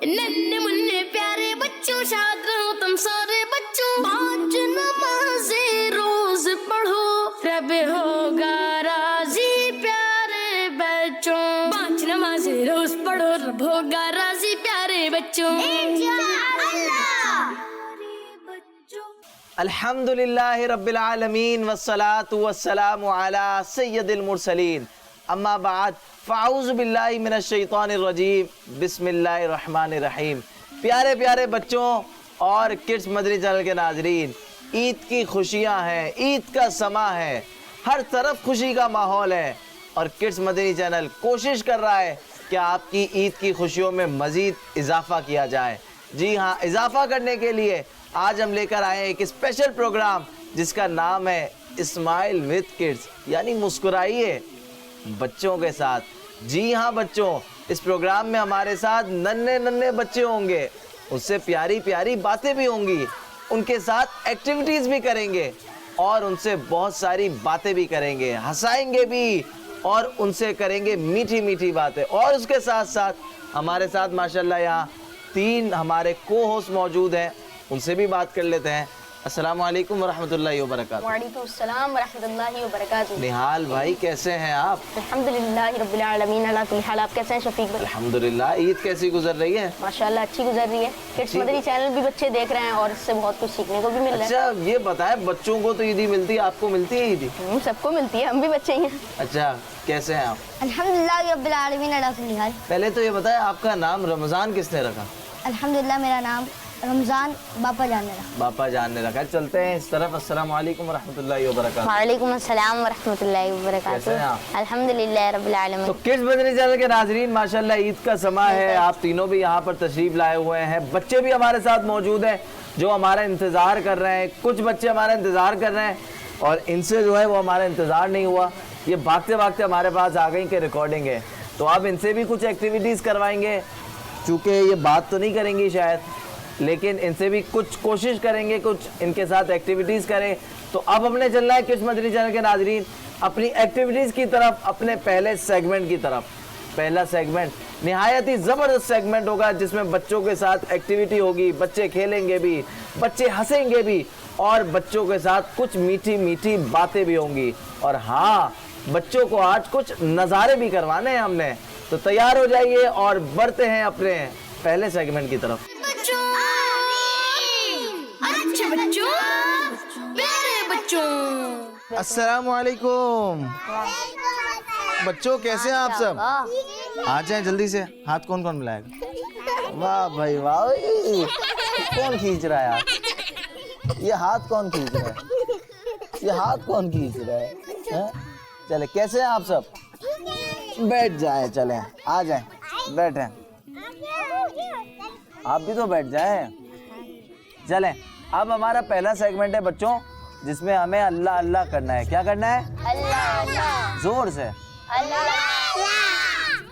नन्हे मुन्ने प्यारे बच्चों, शाद रहो तुम सारे बच्चों। 5 नमाज़ें रोज पढ़ो, रब होगा राजी प्यारे बच्चों। 5 नमाज़ें रोज पढ़ो, रब होगा राजी प्यारे बच्चों। अल्हम्दुलिल्लाहि रब्बिल आलमीन वस्सलातु वस्सलामु अला सय्यदिल मुरसलीन, अम्मा बाद, फ़ाऊज़ु बिल्लाहि मिनश शैतानिर रजीम, बिस्मिल्लाहिर रहमानिर रहीम। प्यारे प्यारे बच्चों और किड्स मदनी चैनल के नाजरीन, ईद की खुशियाँ हैं, ईद का समा है, हर तरफ खुशी का माहौल है और किड्स मदनी चैनल कोशिश कर रहा है कि आपकी ईद की खुशियों में मज़ीद इजाफ़ा किया जाए। जी हाँ, इजाफ़ा करने के लिए आज हम लेकर आए हैं एक स्पेशल प्रोग्राम जिसका नाम है स्माइल विद किड्स, यानी मुस्कुराइए बच्चों के साथ। जी हाँ बच्चों, इस प्रोग्राम में हमारे साथ नन्हे नन्हे बच्चे होंगे, उससे प्यारी प्यारी बातें भी होंगी, उनके साथ एक्टिविटीज़ भी करेंगे और उनसे बहुत सारी बातें भी करेंगे, हंसाएंगे भी और उनसे करेंगे मीठी मीठी बातें। और उसके साथ साथ हमारे साथ माशाल्लाह यहाँ 3 हमारे को होस्ट मौजूद हैं, उनसे भी बात कर लेते हैं। अस्सलाम वालेकुम वरहमतुल्लाहि वबरकातुहू। वालेकुम अस्सलाम वरहमतुल्लाहि वबरकातुहू। निहाल भाई कैसे हैं आप? अल्हम्दुलिल्लाहि रब्बिल आलमीन अला कुल्ली हाल। आप कैसे हैं शफीक भाई? अल्हम्दुलिल्लाह। ईद कैसी गुजर रही है? माशाल्लाह अच्छी गुजर रही है। किड्स मदनी चैनल भी बच्चे देख रहे हैं और इससे बहुत कुछ सीखने को भी मिल रहा है। अच्छा ये बताएं, बच्चों को तो ईदी मिलती है, आपको मिलती है ईदी? सबको मिलती है, हम भी बच्चे ही हैं। अच्छा कैसे हैं आप? अल्हम्दुलिल्लाह रब्बिल आलमीन अला कुल्ली हाल। पहले तो ये बताएं, आपका नाम रमज़ान किसने रखा? अल्हम्दुलिल्लाह मेरा नाम रमज़ान बापा जान ने रखा। बापा जान ने रखा। चलते हैं इस तरफ। अस्सलाम वालेकुम वरहमतुल्लाहि वबरकातुहू। वालेकुम अस्सलाम वरहमतुल्लाहि कैसे वबरकातुहू। हैं आप? अल्हम्दुलिल्लाह रब्बिल तो आलमीन। किड्स मदनी चैनल के नाजरीन, माशाल्लाह ईद का समा है, आप तीनों भी यहाँ पर तशरीफ लाए हुए हैं। बच्चे भी हमारे साथ मौजूद हैं जो हमारा इंतज़ार कर रहे हैं। कुछ बच्चे हमारा इंतज़ार कर रहे हैं और इनसे जो है वो हमारा इंतज़ार नहीं हुआ, ये भागते भागते हमारे पास आ गई कि रिकॉर्डिंग है, तो अब इनसे भी कुछ एक्टिविटीज़ करवाएंगे। चूँकि ये बात तो नहीं करेंगी शायद, लेकिन इनसे भी कुछ कोशिश करेंगे, कुछ इनके साथ एक्टिविटीज़ करें। तो अब हमने चलना है किड्स मदनी चैनल के नाजरीन अपनी एक्टिविटीज़ की तरफ, अपने पहले सेगमेंट की तरफ। पहला सेगमेंट निहायत ही ज़बरदस्त सेगमेंट होगा जिसमें बच्चों के साथ एक्टिविटी होगी, बच्चे खेलेंगे भी, बच्चे हंसेंगे भी और बच्चों के साथ कुछ मीठी मीठी बातें भी होंगी। और हाँ, बच्चों को आज कुछ नज़ारे भी करवाने हैं हमने, तो तैयार हो जाइए और बढ़ते हैं अपने पहले सेगमेंट की तरफ। बच्चों, अच्छे बच्चों, प्यारे बच्चों। अस्सलाम वालेकुम बच्चों, कैसे हैं आप सब? आ जाएं जल्दी से। हाथ कौन कौन मिलाएगा? वाह भाई वाह, कौन खींच रहा है यार? ये हाथ कौन खींच रहा है? ये हाथ कौन खींच रहा है? चले, कैसे हैं आप सब? बैठ जाए, चले आ जाए, बैठे। आप भी तो बैठ जाए। चलें, अब हमारा पहला सेगमेंट है बच्चों जिसमें हमें अल्लाह अल्लाह करना है। क्या करना है? अल्लाह अल्लाह। जोर से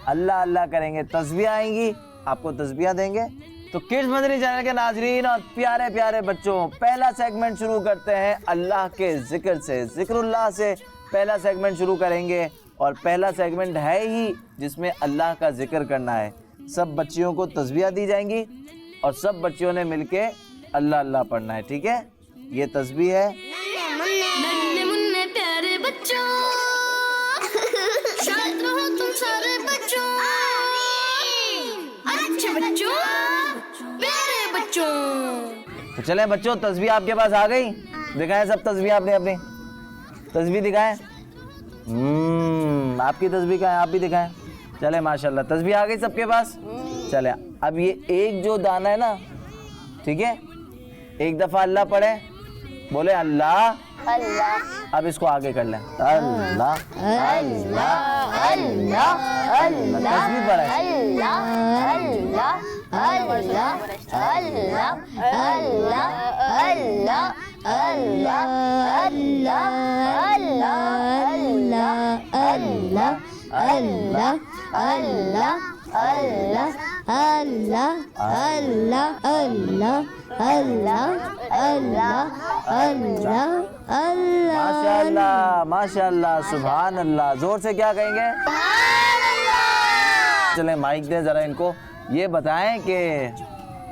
अल्लाह अल्लाह करेंगे, तस्बीह आएंगी, आपको तस्बीह देंगे। तो किड्स मदनी चैनल के नाजरीन और प्यारे प्यारे बच्चों, पहला सेगमेंट शुरू करते हैं अल्लाह के जिक्र से, जिक्रुल्लाह से पहला सेगमेंट शुरू करेंगे। और पहला सेगमेंट है ही जिसमें अल्लाह का जिक्र करना है। सब बच्चियों को तस्बीह दी जाएंगी और सब बच्चियों ने मिलके अल्लाह अल्लाह पढ़ना है, ठीक है? ये तस्बीह है। नन्हे मुन्ने प्यारे बच्चों, शाद रहो तुम सारे बच्चों। अच्छे बच्चों, प्यारे बच्चों। तो चले बच्चों, तस्बीह आपके पास आ गई? दिखाएं सब तस्बीह, आपने अपनी तस्बीह दिखाएं। आपकी तस्बीह का है, आप भी दिखाएं। चले माशाल्लाह, तस्बीह आ गई सबके पास। चले, अब ये एक जो दाना है ना, ठीक है, एक दफा अल्लाह पढ़े, बोले अल्लाह अल्लाह। अब इसको आगे कर लें, अल्लाह अल्लाह अल्लाह अल्लाह। तस्बीह पढ़े। अल्लाह अल्लाह अल्लाह अल्लाह अल्लाह अल्लाह अल्लाह अल्लाह अल्लाह अल्लाह अल्लाह अल्लाह अल्लाह अल्लाह अल्लाह अल्लाह अल्लाह अल्लाह। माशाल्लाह माशाल्लाह, सुभान अल्लाह। जोर से क्या कहेंगे? चले माइक दें जरा इनको, ये बताएं कि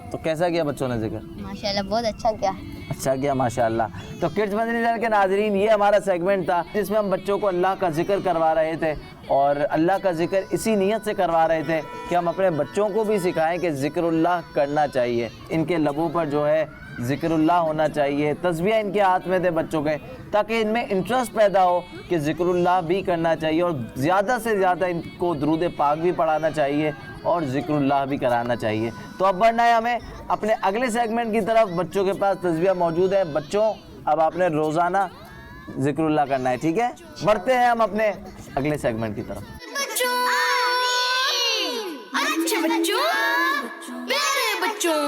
तो कैसा किया बच्चों ने जिक्र? माशाल्लाह बहुत अच्छा किया। अच्छा किया माशाल्लाह। तो किड्स मदनी चैनल के नाजरीन, ये हमारा सेगमेंट था जिसमें हम बच्चों को अल्लाह का जिक्र करवा रहे थे और अल्लाह का जिक्र इसी नीयत से करवा रहे थे कि हम अपने बच्चों को भी सिखाएं कि ज़िक्रुल्लाह करना चाहिए, इनके लबों पर जो है ज़िक्रुल्लाह होना चाहिए, तस्बीह इनके हाथ में दे बच्चों के, ताकि इनमें इंटरेस्ट पैदा हो कि ज़िक्रुल्लाह भी करना चाहिए और ज़्यादा से ज़्यादा इनको दुरूद पाक भी पढ़ाना चाहिए और ज़िक्रुल्लाह भी कराना चाहिए। तो अब बढ़ना है हमें अपने अगले सेगमेंट की तरफ। बच्चों के पास तस्बीह मौजूद है। बच्चों, अब आपने रोज़ाना ज़िक्रुल्लाह करना है, ठीक है? बढ़ते हैं हम अपने अगले सेगमेंट की तरफ। बच्चों, अच्छे बच्चों, प्यारे बच्चों।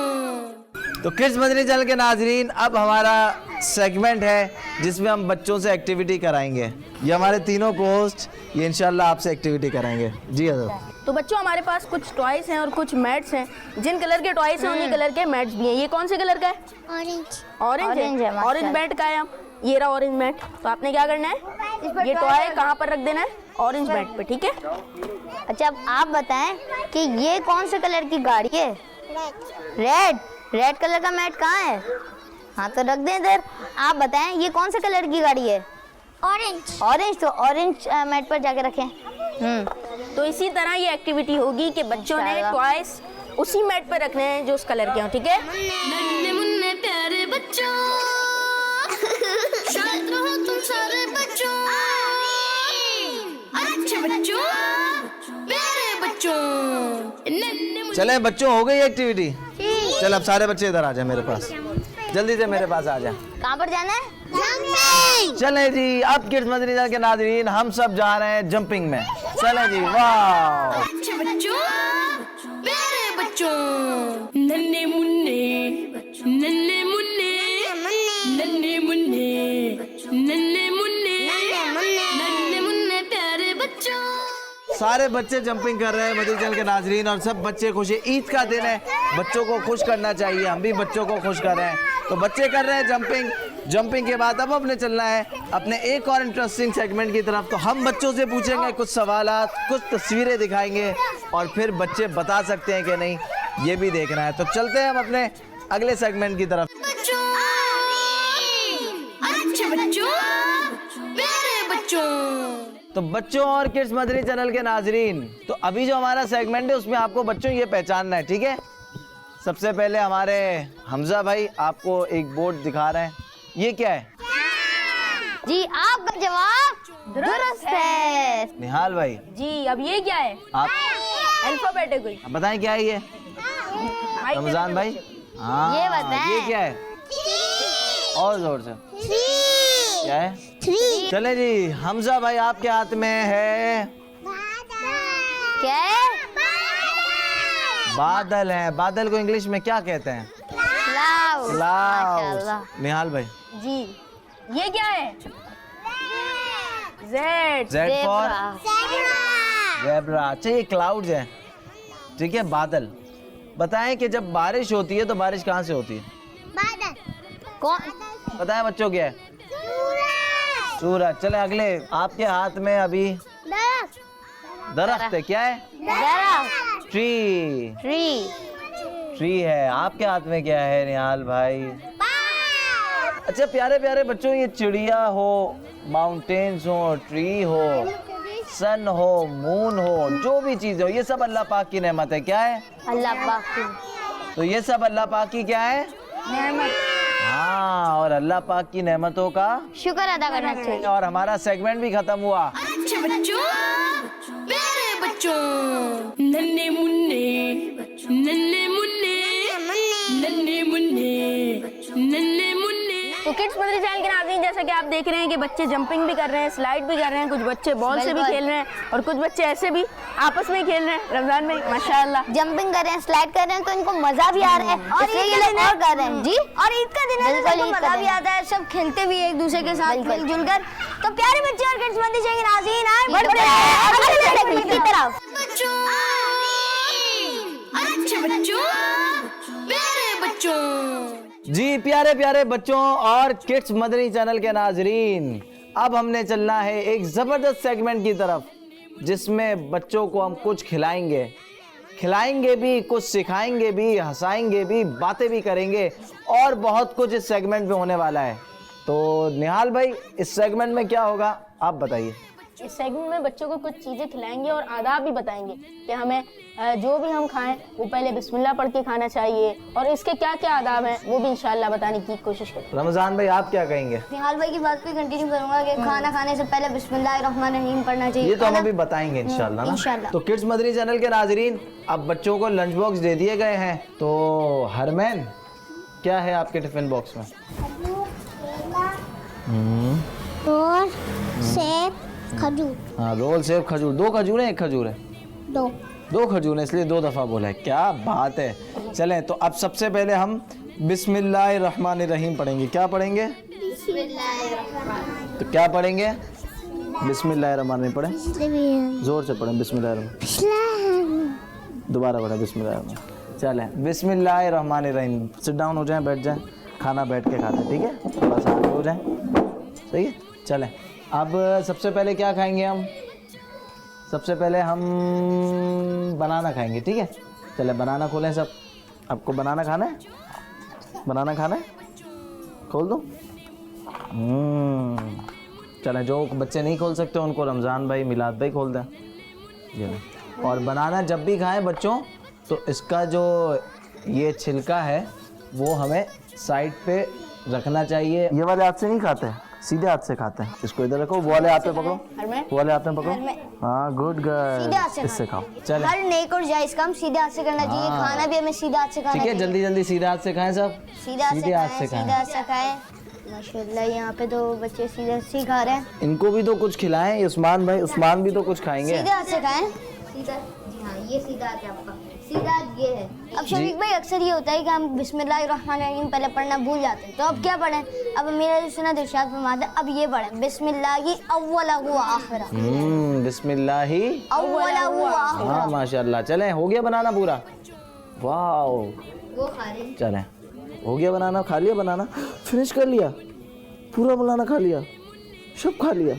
तो किड्स मदनी चैनल के नाजरीन, अब हमारा सेगमेंट है जिसमें हम बच्चों से एक्टिविटी कराएंगे। ये हमारे तीनों कोस्ट ये इंशाल्लाह आपसे एक्टिविटी कराएंगे। जी हज़रत। तो बच्चों, हमारे पास कुछ टॉयज हैं और कुछ मैट्स हैं। जिन कलर के टॉयज हैं उन्हीं कलर के मैट्स भी हैं। ये कौन से कलर का है? ऑरेंज। ऑरेंज ऑरेंज है, है। माशाल्लाह। ऑरेंज मैट का है। ये रहा ऑरेंज मैट। तो आपने क्या करना है, ये टॉय कहाँ पर रख देना है? ऑरेंज मैट पे, ठीक है? अच्छा, अब आप बताएं कि ये कौन से कलर की गाड़ी है? रेड। रेड कलर का मैट कहाँ है? हाँ, तो रख दें इधर। आप बताएं ये कौन से कलर की गाड़ी है? ऑरेंज। ऑरेंज, तो ऑरेंज मैट पर जाके रखें। तो इसी तरह ये एक्टिविटी होगी कि बच्चों ने इंशाल्लाह। टॉयज उसी मैट पर रखने हैं जो उस कलर के हों, ठीक है? नन्हे मुन्ने प्यारे बच्चों, शाद रहो तुम सारे बच्चों। अच्छे बच्चों, प्यारे बच्चों, नन्हे मुन्ने। चले बच्चों, हो गई एक्टिविटी? चल अब सारे बच्चे इधर आ जाए मेरे पास, जल्दी से मेरे पास आ जाए। कहाँ पर जाना है? चले जी, अब किड्स मदनी चैनल के नाजरीन हम सब जा रहे हैं जंपिंग में। चले जी, वाह। अच्छे बच्चों, प्यारे बच्चों, नन्हे मुन्ने, नन्हे मुन्ने, नन्हे मुन्ने, नन्हे मुन्ने, नन्हे मुन्ने प्यारे बच्चों। सारे बच्चे जंपिंग कर रहे हैं मदनी चैनल के नाजरीन और सब बच्चे खुश हैं। ईद का दिन है, बच्चों को खुश करना चाहिए, हम भी बच्चों को खुश कर रहे हैं। तो बच्चे कर रहे हैं जंपिंग। जंपिंग के बाद अब अपने चलना है अपने एक और इंटरेस्टिंग सेगमेंट की तरफ। तो हम बच्चों से पूछेंगे कुछ सवालात, कुछ तस्वीरें दिखाएंगे और फिर बच्चे बता सकते हैं कि नहीं, ये भी देखना है। तो चलते हैं हम अपने अगले सेगमेंट की तरफ। बच्चों, अच्छे बच्चों, प्यारे बच्चों। तो बच्चों और किड्स मदनी चैनल के नाजरीन, तो अभी जो हमारा सेगमेंट है उसमें आपको बच्चों ये पहचानना है, ठीक है? सबसे पहले हमारे हमजा भाई आपको एक बोर्ड दिखा रहे हैं। ये क्या है? जी, आपका जवाब दुरुस्त है। निहाल भाई जी, अब ये क्या है? आप अल्फाबेट है कोई? बताएं क्या है ये? रमजान भाई, हाँ, ये बताएं। ये क्या है? और जोर से क्या है? चले जी, हमजा भाई आपके हाथ में है क्या है? बादल है। बादल को इंग्लिश में क्या कहते हैं? क्लाउड। क्लाउड। निहाल भाई, जी, ये क्या है? जेड। Z for zebra. अच्छा, ये क्लाउड्स है, ठीक है, बादल। बताएं कि जब बारिश होती है तो बारिश कहाँ से होती है? कौन? बताएं बच्चों, क्या है? सूरज। चले अगले, आपके हाथ में अभी दरख्त है, क्या है? ट्री। ट्री है। आपके हाथ में क्या है निहाल भाई? अच्छा प्यारे प्यारे बच्चों, ये चिड़िया हो, माउंटेन्स हो, ट्री हो, सन हो, मून हो, जो भी चीज हो, ये सब अल्लाह पाक की नेमत है। क्या है? अल्लाह पाक की तो ये सब अल्लाह पाक की क्या है? नेमत। हाँ, और अल्लाह पाक की नेमतों का शुक्र अदा करना चाहिए। और हमारा सेगमेंट भी खत्म हुआ। अच्छे बच्चों, प्यारे बच्चों, नन्हे मुन्ने, नन्हे मुन्ने, नन्हे मुन्ने, नन्हे मुन्ने। तो किड्स मदनी चैनल के नाज़रीन, जैसा कि आप देख रहे हैं कि बच्चे जंपिंग भी कर रहे हैं, स्लाइड भी कर रहे हैं, कुछ बच्चे बॉल से भी खेल रहे हैं और कुछ बच्चे ऐसे भी आपस में खेल रहे हैं रमजान में, माशाअल्लाह। जंपिंग कर रहे हैं, स्लाइड कर रहे हैं, तो इनको मजा भी आ रहा है और ये लोग और कर रहे हैं। जी, और ईद का दिन है, सबको मजा भी आता है, सब खेलते भी एक दूसरे के साथ मिलजुल कर। तो प्यारे बच्चे और किड्स मदनी चैनल के नाज़रीन, आए बढ़ते हैं अगले सेगमेंट की तरफ। बच्चों, अच्छे बच्चों, प्यारे बच्चों। जी प्यारे प्यारे बच्चों और किड्स मदनी चैनल के नाजरीन, अब हमने चलना है एक जबरदस्त सेगमेंट की तरफ जिसमें बच्चों को हम कुछ खिलाएंगे। खिलाएंगे भी, कुछ सिखाएंगे भी, हंसाएंगे भी, बातें भी करेंगे और बहुत कुछ इस सेगमेंट में होने वाला है। तो निहाल भाई, इस सेगमेंट में क्या होगा आप बताइए। इस सेगमेंट में बच्चों को कुछ चीज़ें खिलाएंगे और आदाब भी बताएंगे कि हमें जो भी हम खाएं वो पहले बिस्मिल्लाह पढ़ के खाना चाहिए और इसके क्या क्या आदाब हैं वो भी इंशाल्लाह बताने की कोशिश करेंगे। रमजान भाई आप क्या कहेंगे? निहाल भाई की बात पे कंटिन्यू करूंगा कि खाना खाने से पहले बिस्मिल्लाहिर्रहमानिर्रहीम पढ़ना चाहिए। ये तो हम अभी बताएंगे इंशाल्लाह ना। इंशाल्लाह। तो किड्स मदनी चैनल के नाजरीन, अब बच्चों को लंच बॉक्स दे दिए गए हैं। तो हरमैन, क्या है आपके टिफिन बॉक्स में? रोल सेब खजूर। हाँ, रोल सेब खजूर। 2 खजूर है, 1 खजूर है? 2 खजूर है, इसलिए 2 दफ़ा बोला है। क्या बात है। चलें, तो अब सबसे पहले हम बिस्मिल्लाहिर्रहमानिर्रहीम पढ़ेंगे। क्या पढ़ेंगे? तो क्या पढ़ेंगे? बिस्मिल्लाहिर्रहमानिर्रहीम पढ़ें, जोर से पढ़ें। बिस्मिल्लाहिर्रहमानिर्रहीम, दोबारा पढ़ें बिस्मिल्लाहिर्रहमानिर्रहीम। चलें, बिस्मिल्लाहिर्रहमानिर्रहीम। सिट डाउन हो जाएं, बैठ जाएं। खाना बैठ के खाते, ठीक है? थोड़ा सा आगे हो जाएं, सही है? चलें, अब सबसे पहले क्या खाएंगे हम? सबसे पहले हम बनाना खाएंगे, ठीक है? चले बनाना खोलें सब। आपको बनाना खाना है? बनाना खाना है? खोल दो। चलें, जो बच्चे नहीं खोल सकते उनको रमज़ान भाई, मिलाद भाई खोल दें। ये लें। और बनाना जब भी खाएं बच्चों, तो इसका जो ये छिलका है वो हमें साइड पे रखना चाहिए। ये वाले हाथ से नहीं खाते, सीधे हाथ से खाते हैं। इसको इधर रखो, वो वाले हाथ पे पकड़ो, वो वाले हाथ में पकड़ो। हाँ, गुड गर्ल, इससे खाओ। चले, हर नेक और जायज काम सीधे हाथ से करना चाहिए। खाना भी हमें सीधे हाथ से खाना ठीक है? जल्दी जल्दी सीधे हाथ से खाएं सब, सीधे हाथ सीधे हाथ से सीधे खाएं। हाथ से खाएं। माशाल्लाह, यहाँ पे तो बच्चे सीधे हाथ से खा रहे हैं। इनको भी तो कुछ खिलाएं। उस्मान भाई, उस्मान भी तो कुछ खाएंगे। सीधे हाथ से खाएं। सीधा, जी हाँ, ये सीधा हाथ है आपका। सीधा हाथ ये है। अब शफीक भाई, अक्सर ये होता है कि हम बिस्मिल्लाहिर्रहमानिर्रहीम पहले पढ़ना भूल जाते हैं, तो अब क्या पढ़ें? अब मेरा सुन्नत इरशाद फरमाते हैं, अब ये पढ़ें, बिस्मिल्लाहि अव्वलहु व आखिरह। बिस्मिल्लाहि अव्वलहु व आखिरह। हाँ, माशाल्लाह। चलें, हो गया बनाना पूरा? वाह, वो खा रहे हैं। चलें, हो गया बनाना। खा लिया बनाना, फिनिश कर लिया, पूरा बनाना खा लिया, सब खा लिया।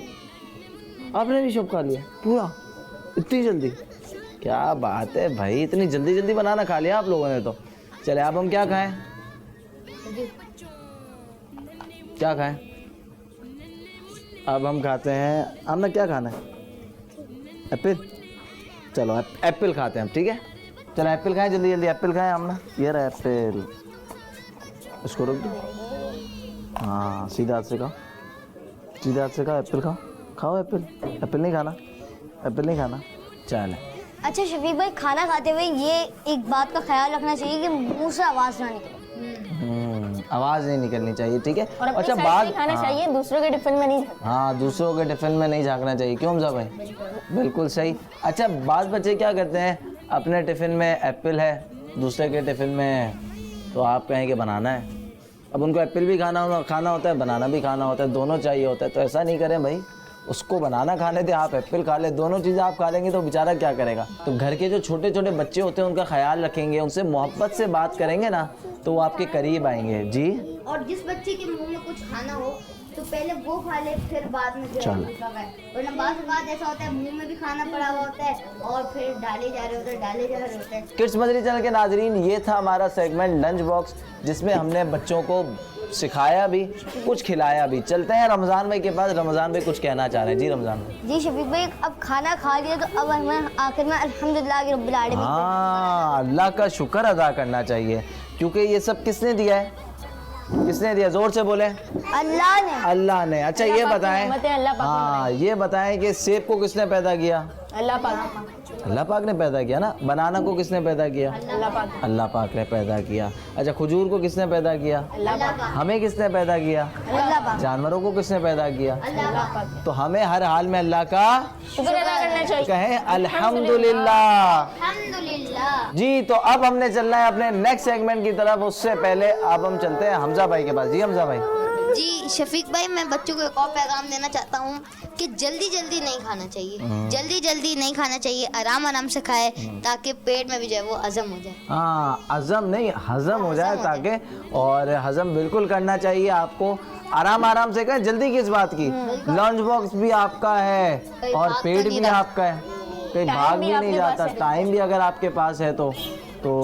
आपने भी सब खा लिया पूरा, इतनी जल्दी? क्या बात है भाई, इतनी जल्दी जल्दी बनाना खा लिया आप लोगों ने तो। चले, अब हम क्या खाएं? क्या खाएं? अब हम खाते हैं, हमने क्या खाना है? एप्पल। चलो, एप्पल खाते हैं हम, ठीक है? चलो एप्पल खाएं, जल्दी जल्दी एप्पल खाएं। हमने ये रहा एप्पल, इसको रख दो। हाँ, सीधा हाथ से खाओ, सीधा हाथ से खाओ। एप्पल खाओ, खाओ एप्पल। एप्पल नहीं खाना, एप्पल नहीं खाना। चले। अच्छा शफीक भाई, खाना खाते हुए ये एक बात का ख्याल रखना चाहिए कि मुंह से आवाज़ ना निकले। आवाज़ नहीं निकलनी चाहिए, ठीक है? और अपनी अच्छा, साइड बात से खाना चाहिए, दूसरों के टिफिन में नहीं जाना। हाँ, दूसरों के टिफिन में नहीं झांकना चाहिए। क्यों हमजा भाई? बिल्कुल सही। अच्छा, बात बच्चे क्या करते हैं, अपने टिफिन में एप्पल है, दूसरे के टिफिन में तो आप कहेंगे बनाना है। अब उनको एप्पल भी खाना होता है, बनाना भी खाना होता है, दोनों चाहिए होता है। तो ऐसा नहीं करें भाई, उसको बनाना खाने दे, आप एप्पल खा ले। दोनों चीज़ें आप खा लेंगे तो बेचारा क्या करेगा? तो घर के जो छोटे छोटे बच्चे होते हैं उनका ख्याल रखेंगे, उनसे मोहब्बत से बात करेंगे ना, तो वो आपके करीब आएंगे। जी, और जिस बच्चे के मुंह में कुछ खाना हो तो पहले वो खा ले, फिर बाद में जो है दूसरा खाए। वरना बात ऐसा होता है, मुंह में भी खाना पड़ा हुआ होता है और फिर डाले जा रहे होते हैं। किड्स मदनी चैनल के नाजरीन, ये था हमारा सेगमेंट लंच बॉक्स, जिसमें हमने बच्चों को सिखाया भी, कुछ खिलाया भी। चलते हैं रमज़ान भाई के पास। रमज़ान भाई कुछ कहना चाह रहे हैं। जी रमज़ान भाई। जी शफीक भाई, अब खाना खा लिया तो अब हमें आखिर में अल्हम्दुलिल्लाह रब्बिल आलमीन। हाँ, अल्लाह का शुक्र अदा करना चाहिए, क्योंकि ये सब किसने दिया है? किसने दिया? जोर से बोले। अल्लाह ने। अल्लाह ने। अच्छा, ये बताएं, अल्लाह पाक। हाँ, ये बताएं कि सेब को किसने पैदा किया? अल्लाह पाक। अल्लाह पाक ने पैदा किया ना। बनाना को किसने पैदा किया? अल्लाह पाक। अल्लाह पाक ने पैदा किया। अच्छा, खजूर को किसने पैदा किया? अल्लाह पाक। हमें किसने पैदा किया? अल्लाह पाक। जानवरों को किसने पैदा किया? अल्लाह पाक। तो हमें हर हाल में अल्लाह का शुक्र अदा करना चाहिए। कहें अल्हम्दुलिल्लाह। अल्हम्दुलिल्लाह। जी, तो अब हमने चलना है अपने नेक्स्ट सेगमेंट की तरफ। उससे पहले अब हम चलते हैं हमजा भाई के पास। जी हमजा भाई। जी शफीक भाई, मैं बच्चों को एक और पैगाम देना चाहता हूँ कि जल्दी जल्दी नहीं खाना चाहिए, जल्दी जल्दी नहीं खाना चाहिए। आराम आराम से खाए ताकि पेट में भी जो है वो हजम हो जाए। हाँ, हजम नहीं, हजम हो जाए ताकि, और हजम बिल्कुल करना चाहिए आपको। आराम आराम से करें, जल्दी किस बात की? लंच बॉक्स भी आपका है और पेट भी आपका है। कहीं टाइम भाग भी भी नहीं आपके जाता। पास है। टाइम भी अगर आपके पास है तो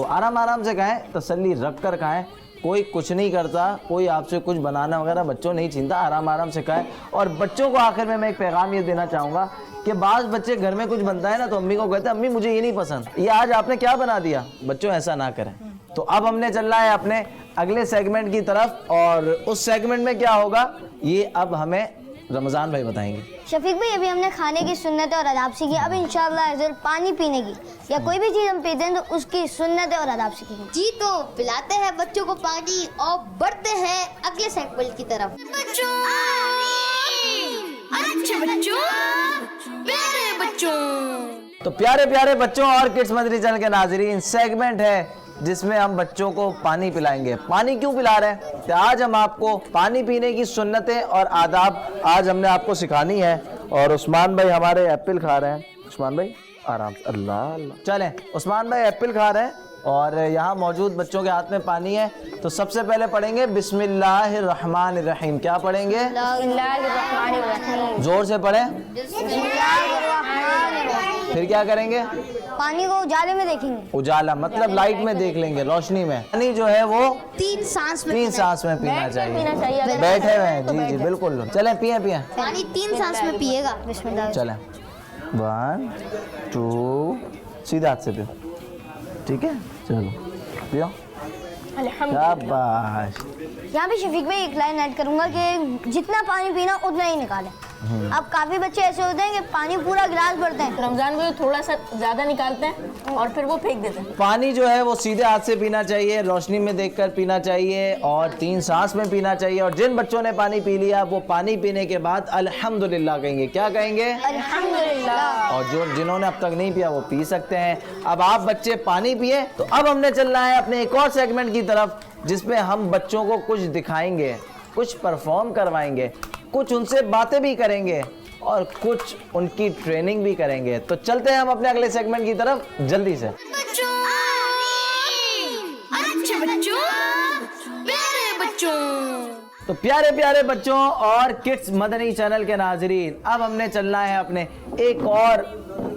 आराम आराम से खाएं, तसल्ली रख कर खाएं। कोई कुछ नहीं करता, कोई आपसे कुछ बनाना वगैरह बच्चों नहीं छीनता, आराम आराम से खाएं। और बच्चों को आखिर में मैं एक पैगाम ये देना चाहूँगा कि बाज़ बच्चे घर में कुछ बनता है ना तो अम्मी को कहते हैं अम्मी मुझे ये नहीं पसंद, ये आज आपने क्या बना दिया। बच्चों ऐसा ना करें। तो अब हमने चलना है अपने अगले सेगमेंट की तरफ, और उस सेगमेंट में क्या होगा ये अब हमें रमज़ान भाई बताएंगे। शफीक भाई, अभी हमने खाने की सुन्नत और आदाब सीखी। अब इंशाअल्लाह अज़ल पानी पीने की या कोई भी चीज़ हम पीते हैं तो उसकी सुन्नत और आदाब सीखेंगे। जी, तो पिलाते हैं बच्चों को पानी और बढ़ते हैं अगले सेगमेंट की तरफ। बच्चों, अच्छे बच्चों, प्यारे बच्चों। तो प्यारे प्यारे बच्चों और किड्स मदनी चैनल के नाज़रीन, सेगमेंट है जिसमें हम बच्चों को पानी पिलाएंगे। पानी क्यों पिला रहे हैं? तो आज हम आपको पानी पीने की सुन्नतें और आदाब आज हमने आपको सिखानी है। और उस्मान भाई हमारे एप्पल खा रहे हैं। उस्मान भाई आराम से, अल्लाह अल्लाह। चलें, उस्मान भाई एप्पल खा रहे हैं और यहाँ मौजूद बच्चों के हाथ में पानी है। तो सबसे पहले पढ़ेंगे बिस्मिल्लाहिर्रहमानिर्रहीम। क्या पढ़ेंगे? जोर से पढ़ें। फिर क्या करेंगे? पानी को उजाले में देखेंगे। उजाला मतलब लाइट में देख लेंगे, रोशनी में। पानी जो है वो 3 सांस में 3 सांस में पीना पीना चाहिए चाहिए। अगर बैठे हुए हैं, तो जी बैठ जी जाए। बिल्कुल। चलें पिए पिए। पानी 3 सांस में पिएगा। बिस्मिल्लाह। चलें 1 2 सीधे हाथ से पियो, ठीक है? चलो पियो। शाबाश। यहाँ पे शफीक भाई एक लाइन ऐड करूंगा कि जितना पानी पीना उतना ही निकालें। अब काफी बच्चे ऐसे होते हैं कि पानी पूरा गिलास भरते हैं। रमजान में थोड़ा सा ज्यादा निकालते हैं और फिर वो फेंक देते हैं। पानी जो है वो सीधे हाथ से पीना चाहिए, रोशनी में देखकर पीना चाहिए और 3 सांस में पीना चाहिए। और जिन बच्चों ने पानी पी लिया वो पानी पीने के बाद अल्हम्दुलिल्लाह कहेंगे। क्या कहेंगे? अल्हम्दुलिल्लाह। और जो जिन्होंने अब तक नहीं पिया वो पी सकते हैं। अब आप बच्चे पानी पिए। तो अब हमने चलना है अपने एक और सेगमेंट की तरफ जिसमें हम बच्चों को कुछ दिखाएंगे, कुछ परफॉर्म करवाएंगे, कुछ उनसे बातें भी करेंगे और कुछ उनकी ट्रेनिंग भी करेंगे। तो चलते हैं हम अपने अगले सेगमेंट की तरफ जल्दी से। बच्चों, अच्छे बच्चों, प्यारे बच्चों। तो प्यारे प्यारे बच्चों और किड्स मदनी चैनल के नाजरीन, अब हमने चलना है अपने एक और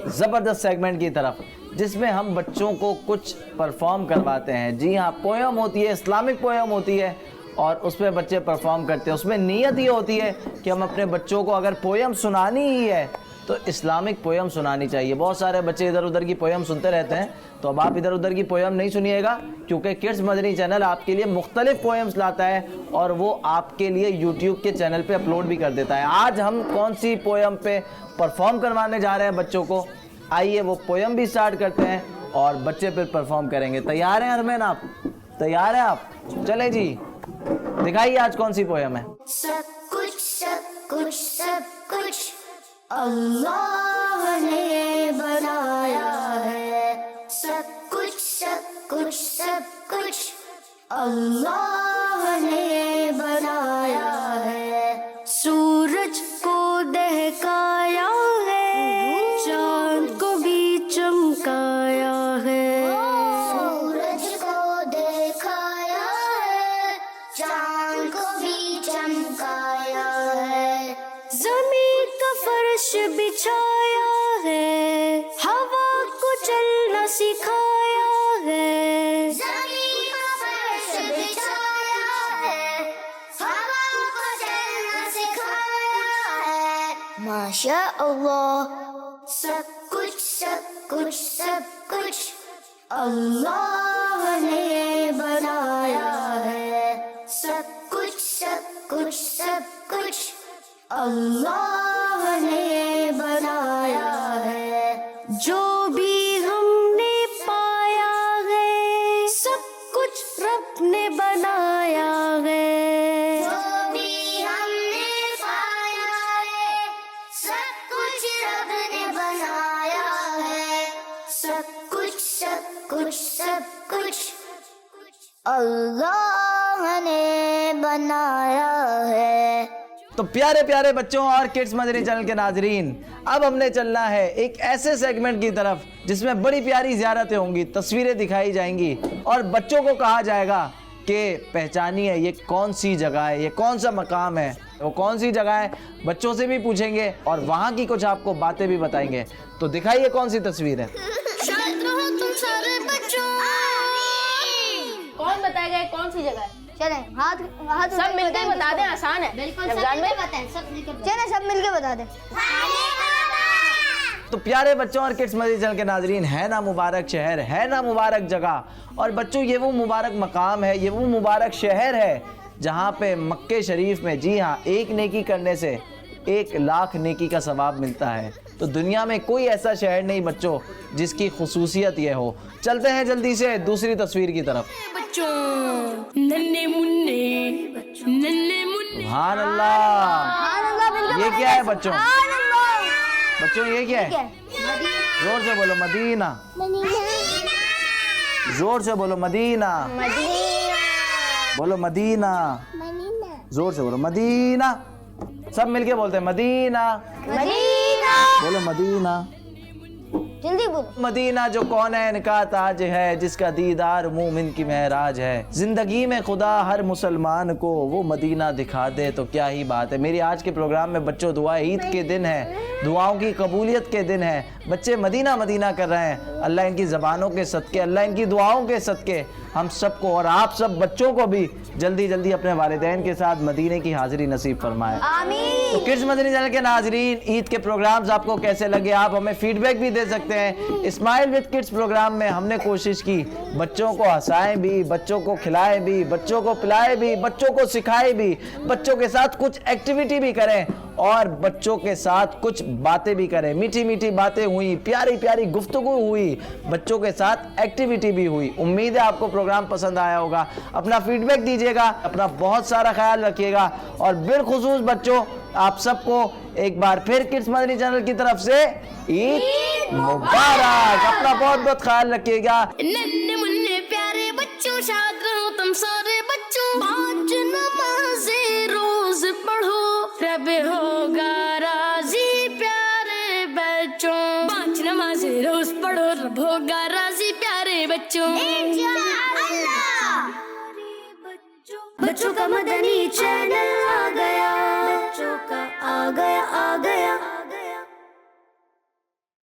ज़बरदस्त सेगमेंट की तरफ जिसमें हम बच्चों को कुछ परफॉर्म करवाते हैं। जी हाँ, पोयम होती है, इस्लामिक पोयम होती है और उसमें बच्चे परफॉर्म करते हैं। उसमें नीयत ये होती है कि हम अपने बच्चों को अगर पोयम सुनानी ही है तो इस्लामिक पोयम सुनानी चाहिए। बहुत सारे बच्चे इधर उधर की पोयम सुनते रहते हैं, तो अब आप इधर उधर की पोयम नहीं सुनिएगा क्योंकि किड्स मदनी चैनल आपके लिए मुख्तलिफ पोयम्स लाता है और वो आपके लिए यूट्यूब के चैनल पे अपलोड भी कर देता है। आज हम कौन सी पोयम पे परफॉर्म करवाने जा रहे हैं बच्चों को, आइए वो पोयम भी स्टार्ट करते हैं और बच्चे फिर परफॉर्म करेंगे। तैयार हैं अरमान? आप तैयार हैं? आप चले जी, दिखाइए आज कौन सी पोयम है। सब कुछ अल्लाह ने बनाया है। सब कुछ अल्लाह ने बनाया है। सूरज को दहकाया है, चांद को भी चमकाया है। सूरज को दहकाया है, चांद को भी चमकाया है। जमीन का फर्श बिछाया है, हवा को चलना सिखाया है। जमीन का फर्श बिछाया है, हवा को चलना सिखाया है। माशा अल्लाह। सब कुछ अल्लाह ने बनाया है। सब कुछ अल्लाह ने बनाया है। जो भी हमने पाया है सब कुछ रब ने बनाया है। जो भी हमने पाया है सब कुछ रब ने बनाया है। सब कुछ अल्लाह ने बनाया है। तो प्यारे प्यारे बच्चों और किड्स मदनी चैनल के नाजरीन, अब हमने चलना है एक ऐसे सेगमेंट की तरफ जिसमें बड़ी प्यारी ज़ियारतें होंगी, तस्वीरें दिखाई जाएंगी और बच्चों को कहा जाएगा कि पहचानिए ये कौन सी जगह है, ये कौन सा मकाम है, वो कौन सी जगह है। बच्चों से भी पूछेंगे और वहाँ की कुछ आपको बातें भी बताएंगे। तो दिखाइए कौन सी तस्वीर है। शाद रहो तुम सारे बच्चों। कौन बताएगा ये कौन सी जगह है? चले हाथ हाथ सब मिलकर ही बता दें, आसान है। बिल्कुल सब रमजान मिलके में बताएं, सब मिलके चले सब मिलके बता दे। तो प्यारे बच्चों और किड्स मदनी चैनल के नाजरीन, है ना मुबारक शहर, है ना मुबारक जगह। और बच्चों ये वो मुबारक मकाम है, ये वो मुबारक शहर है जहाँ पे मक्के शरीफ में, जी हाँ, एक नेकी करने से 1 लाख नेकी का सवाब मिलता है। तो दुनिया में कोई ऐसा शहर नहीं बच्चों जिसकी खुसूसियत ये हो। चलते हैं जल्दी से दूसरी तस्वीर की तरफ। बच्चों नन्हे मुन्ने, नन्हे मुन्ने। सुभान अल्लाह, ये क्या है बच्चों? बच्चों ये क्या है? जोर से बोलो मदीना, जोर से बोलो मदीना, बोलो मदीना, जोर से बोलो मदीना। सब मिलके बोलते हैं मदीना, बोलो मदीना। जल्दी बोलो। मदीना जो कौनैन का ताज है, जिसका दीदार मोमिन की महराज है। जिंदगी में खुदा हर मुसलमान को वो मदीना दिखा दे तो क्या ही बात है। मेरी आज के प्रोग्राम में बच्चों दुआ ईद के दिन है, दुआओं की कबूलियत के दिन है। बच्चे मदीना मदीना कर रहे हैं। अल्लाह इनकी ज़बानों के सदके, अल्लाह इनकी दुआओं के सदके हम सबको और आप सब बच्चों को भी जल्दी जल्दी अपने वालिदैन के साथ मदीने की हाजिरी नसीब फरमाए। आमीन। तो किड्स मदनी चैनल के नाजरीन, ईद के प्रोग्राम्स आपको कैसे लगे आप हमें फीडबैक भी दे सकते हैं। स्माइल विद किड्स प्रोग्राम में हमने कोशिश की बच्चों को हंसाएं भी, बच्चों को खिलाएं भी, बच्चों को पिलाएं भी, बच्चों को सिखाएं भी, बच्चों के साथ कुछ एक्टिविटी भी करें और बच्चों के साथ कुछ बातें भी करें। मीठी मीठी बातें हुई, प्यारी प्यारी गुफ्तगू हुई, बच्चों के साथ एक्टिविटी भी हुई। उम्मीद है आपको प्रोग्राम पसंद आया होगा। अपना फीडबैक दीजिएगा, अपना बहुत सारा ख्याल रखिएगा और बिलखुसूस बच्चों आप सबको एक बार फिर किड्स मदनी चैनल की तरफ से ईद मुबारक। अपना बहुत बहुत ख्याल रखिएगा। नन्हे मुन्ने प्यारे बच्चों, शाद रहो तुम सारे बच्चों। 5 नमाज़ें रोज पढ़ो, रब होगा राजी प्यारे बच्चों। 5 नमाज़ें रोज पढ़ो, रब होगा राजी प्यारे बच्चों। बच्चों का मदनी चैनल।